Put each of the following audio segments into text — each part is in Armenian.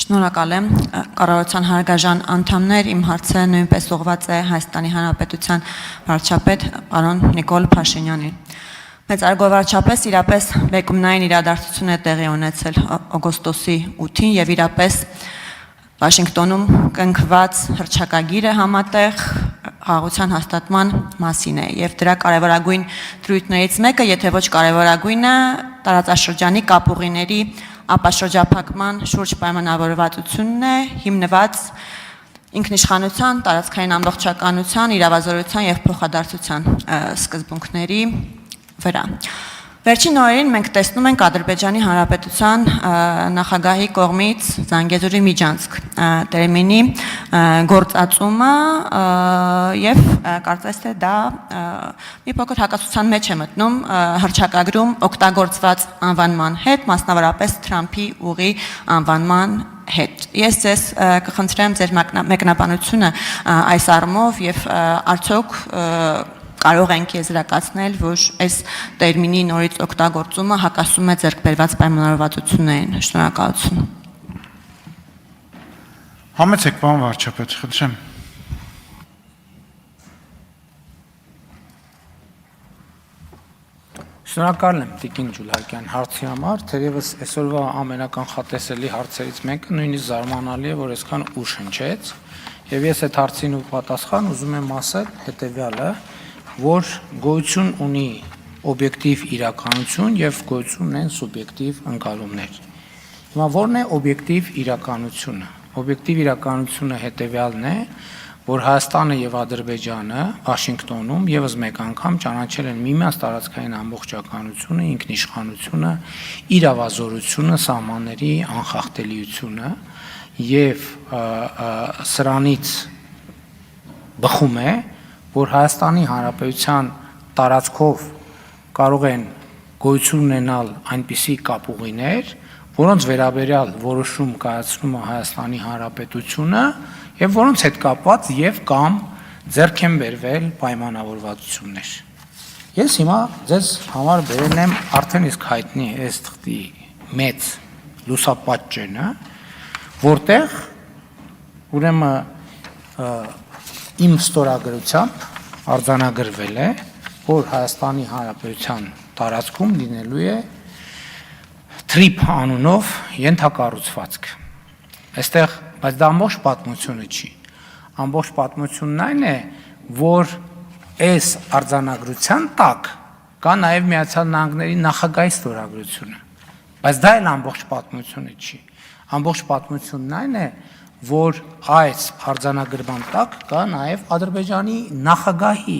Շնորհակալ եմ, կառավարության հարգարժան անդամներ, իմ հարցը նույնպես ուղղված է Հայաստանի Հանրապետության վարչապետ պարոն Նիկոլ Փաշինյանին։ Մեծարգո վարչապետ իրապես բեկումնային իրադարձություն է տեղի ունեցել օգոստոսի 8-ին եւ իրապես Վաշինգտոնում կնքված հռչակագիրը համատեղ խաղաղության հաստատման մասին է եւ դրա կարեւորագույն դրույթներից մեկը, եթե ոչ կարեւորագույնը, տարածաշրջանի կապուղիների ապաշրջափակման շուրջ պայմանավորվածությունն է, հիմնված ինքնիշխանության, տարածքային ամբողջականության, իրավազորության եւ փոխադարձության սկզբունքների վրա։ Վերջին օրերին մենք տեսնում ենք Ադրբեջանի Հանրապետության նախագահի կողմից Զանգեզուրի Միջանցք տերմինի գործածումը եւ կարծես թե դա մի փոքր հակասության մեջ է մտնում հռչակագրում օգտագործված անվանման հետ, մասնավորապես Թրամփի ուղի անվանման հետ։ Ես ձեզ կխնդրեմ ձեր մեկնաբանությունը այս առումով եւ արդյոք կարող ենք եզրակացնել, որ այս տերմինի նորից օգտագործումը հակասում է ձեռքբերված պայմանավորվածություններին։ Շնորհակալություն։ Համեցեք, պարոն վարչապետ, խնդրեմ։ Շնորհակալ եմ Տիկին Ջուլակյան հարցի համար, թերևս այսօրվա ամենականխատեսելի հարցերից մեկը նույնիսկ զարմանալի է, որ այսքան ուշ հնչեց, եւ ես այդ հարցին ու պատասխան ուզում եմ ասել հետեւյալը, որ գոյություն ունի օբյեկտիվ իրականություն եւ գոյություն ունեն սուբյեկտիվ ընկալումներ։ Հիմա ո՞րն է օբյեկտիվ իրականությունը։ Օբյեկտիվ իրականությունը հետեւյալն է, որ Հայաստանը եւ Ադրբեջանը Վաշինգտոնում եւս մեկ անգամ ճանաչել են միմյանց տարածքային ամբողջականությունը, ինքնիշխանությունը, իրավազորությունը, սահմանների անխախտելիությունը եւ սրանից բխում է, որ Հայաստանի Հանրապետության տարածքով կարող են գոյություն ունենալ այնպիսի կապուղիներ, որոնց վերաբերյալ որոշում կայացնում է Հայաստանի Հանրապետությունը եւ որոնց հետ կապված եւ կամ ձեռք են բերվել պայմանավորվածություններ։ Ես հիմա ձեզ համար բերել եմ արդեն իսկ հայտնի այս թղթի մեծ լուսապատճենը, որտեղ ուրեմն իմ ստորագրությամբ արձանագրվել է, որ Հայաստանի Հանրապետության տարածքում լինելու է TRIP անունով ենթակառուցվածք։ Այստեղ, բայց դա ամբողջ պատմությունը չի։ Ամբողջ պատմությունն այն է, որ այս արձանագրության տակ կա նաև Միացյալ Նահանգների նախագահի ստորագրությունը։ Բայց դա էլ ամբողջ պատմությունը չի։ Ամբողջ պատմությունն այն է, որ այս արձանագրման տակ կա նաև Ադրբեջանի նախագահի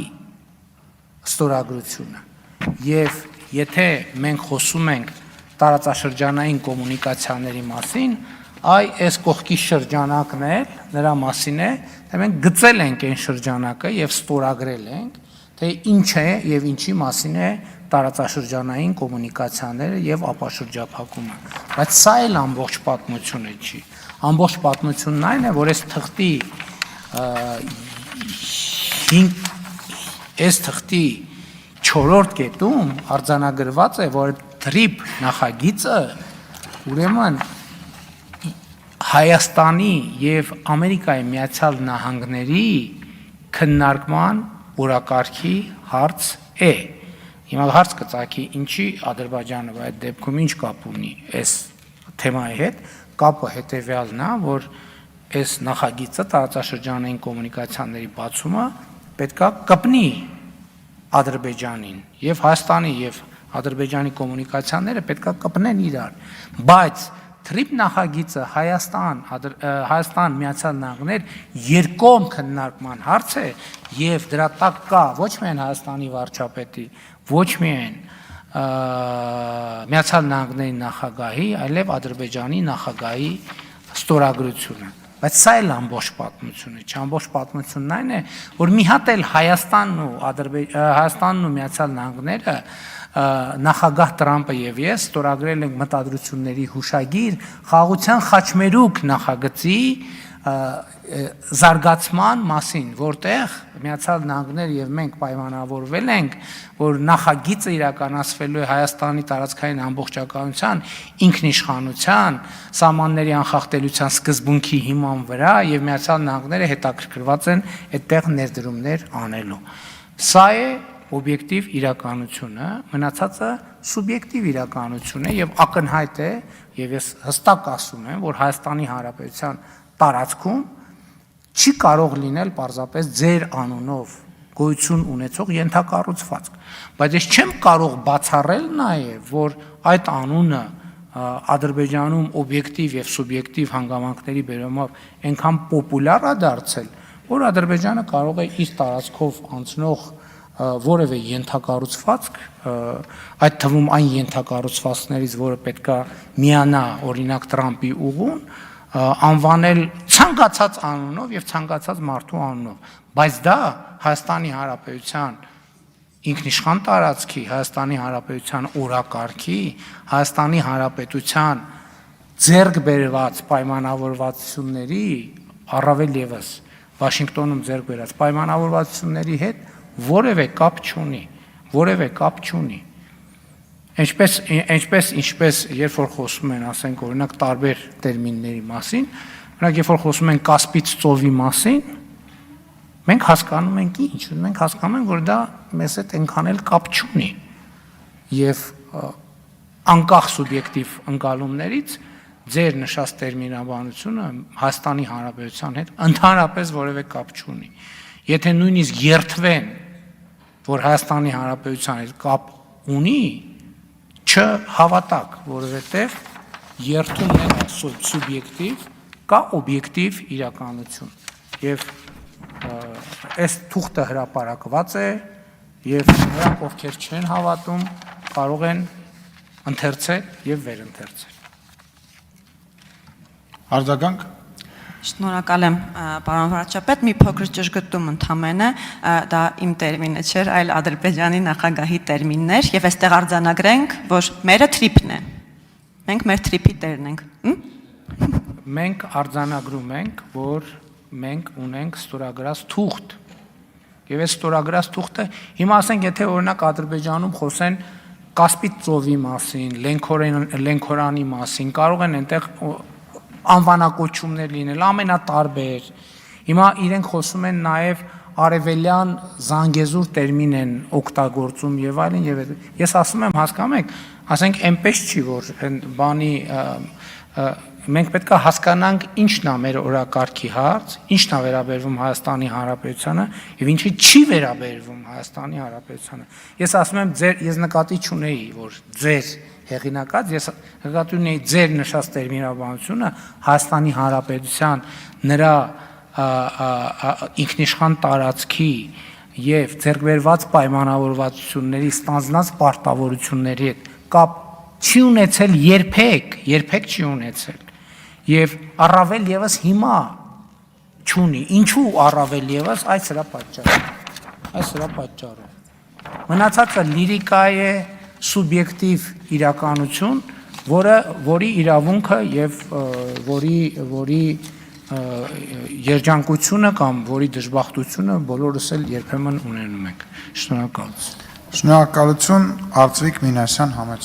ստորագրությունը։ Եվ եթե մենք խոսում ենք տարածաշրջանային կոմունիկացիաների մասին, այս կողքի շրջանակն է, նրա մասին է, թե մենք գծել ենք այն շրջանակը եւ ստորագրել ենք, թե ինչ է եւ ինչի մասին է տարածաշրջանային կոմունիկացիաները եւ ապաշրջափակումը։ Բայց սա էլ ամբողջ պատմությունը չի։ Ամբողջ պատմությունն այն է, որ այս թղթի 4-րդ կետում արձանագրված է, որ TRIP նախագիծը ուրեմն Հայաստանի եւ Ամերիկայի Միացյալ Նահանգների քննարկման օրակարգի հարց է։ Հիմա հարց կծագի, ինչի Ադրբեջանը այդ դեպքում ինչ կապ ունի այս թեմայի հետ։ Կապը հետեւյալն է, որ այս նախագիծը տարածաշրջանային կոմունիկացիաների բացումը պետքա կպնի Ադրբեջանին եւ Հայաստանի եւ Ադրբեջանի կոմունիկացիաները պետքա կպնեն իրար, բայց TRIP նախագիծը Հայաստան Միացյալ Նահանգներ երկկողմ քննարկման հարց է եւ դրա տակ կա ոչ միայն Հայաստանի վարչապետի, ոչ միայն Միացյալ Նահանգների նախագահի, այլև Ադրբեջանի նախագահի ստորագրությունը։ Բայց սա էլ ամբողջ պատմությունը չէ, ամբողջ պատմությունն այն է, որ մի հատ էլ Հայաստանն ու Միացյալ Նահանգները նախագահ Տրամպը եւ ես ստորագրել ենք մտադրությունների հուշագիր խաղաղության խաչմերուկ նախագծի զարգացման մասին, որտեղ Միացյալ Նահանգները եւ մենք պայմանավորվել ենք, որ նախագիծը իրականացվելու է Հայաստանի տարածքային ամբողջականության, ինքնիշխանության, սահմանների անխախտելիության սկզբունքի հիման վրա եւ Միացյալ Նահանգները հետաքրքրված են այդտեղ ներդրումներ անելու։ Սա է օբյեկտիվ իրականությունը, մնացածը սուբյեկտիվ իրականություն է եւ ակնհայտ է, եւ ես հստակ ասում եմ, որ Հայաստանի Հանրապետության տարածքում չի կարող լինել պարզապես ձեր անունով գոյություն ունեցող ենթակառուցվածք, բայց ես չեմ կարող բացառել նաեւ, որ այդ անունը Ադրբեջանում օբյեկտիվ եւ սուբյեկտիվ հանգամանքների բերումով այնքան պոպուլյար է դարձել, որ Ադրբեջանը կարող է իր տարածքով անցնող որևէ ենթակառուցվածք, այդ թվում այն ենթակառուցվածքներից, որը պետքա միանա օրինակ Տրամպի ուղուն, անվանել ցանկացած անունով եւ ցանկացած մարդու անունով, բայց դա Հայաստանի Հանրապետության ինքնիշխան տարածքի, Հայաստանի Հանրապետության օրակարգի, Հայաստանի Հանրապետության ձեռք բերված պայմանավորվածությունների, առավել եւս Վաշինգտոնում ձեռք բերած պայմանավորվածությունների հետ որևէ կապ չունի։ Ինչպես երբ որ խոսում են, ասենք օրինակ տարբեր տերմինների մասին, օրինակ երբ որ խոսում են Կասպից ծովի մասին, մենք հասկանում ենք ինչ, մենք հասկանում ենք, որ դա մեզ հետ այնքան էլ կապ չունի։ Եվ անկախ սուբյեկտիվ ընկալումներից ձեր նշած տերմինաբանությունը Հայաստանի Հանրապետության հետ ընդհանրապես որևէ կապ չունի։ Եթե նույնիսկ երթվեն, որ Հայաստանի Հանրապետության հետ կապ ունի, չհավատակ, որովհետև երթումն է սուբյեկտիվ կա օբյեկտիվ իրականություն։ Եվ այս թուղթը հրապարակված է եւ նրանք, ովքեր չեն հավատում, կարող են ընթերցել եւ վերընթերցել։ Արձագանք։ Շնորհակալ եմ, պարոն վարչապետ, մի փոքր ճշգրտում ընդամենը, դա իմ տերմինը չէր, այլ Ադրբեջանի նախագահի տերմինն էր, եւ այստեղ արձանագրենք, որ մերը թրիփն է։ Մենք մեր թրիփի տերն ենք։ Մենք արձանագրում ենք, որ մենք ունենք ստորագրած թուղթ։ Եվ այս ստորագրած թուղթը, հիմա ասենք, եթե օրինակ Ադրբեջանում խոսեն Կասպից ծովի մասին, Լենքորանի մասին, կարող են այնտեղ անվանակոչումներ լինել, ամենատարբեր։ Հիմա իրենք խոսում են նաև արևելյան Զանգեզուր տերմին են օգտագործում եւ այլն եւ ես ասում եմ, հասկանում եք, ասենք այնպես չի, որ բանի մենք պետք է հասկանանք ինչն է մեր օրակարգի հարց, ինչն է վերաբերվում Հայաստանի Հանրապետությանը եւ ինչի չի վերաբերվում Հայաստանի Հանրապետությանը։ Ես ասում եմ, ես նկատի չունեի, որ ձեր հեղինակած, ես նկատի ունեի ձեր նշած տերմինաբանությունը Հայաստանի Հանրապետության նրա ինքնիշխան տարածքի եւ ձեռքբերված պայմանավորվածությունների ստանձնած պարտավորությունների հետ կապ չի ունեցել երբեք չի ունեցել եւ առավել եւս հիմա չունի։ Ինչու առավել եւս այս հրա պատճառով։ Մնացածը լիրիկա է, սուբյեկտիվ իրականություն, որի իրավունքը եւ որի երջանկությունը կամ որի դժբախտությունը բոլորս էլ երբեմն ունենում ենք։ Շնորհակալություն։ Շնորհակալություն, Արծվիկ Մինասյան, համեցեք։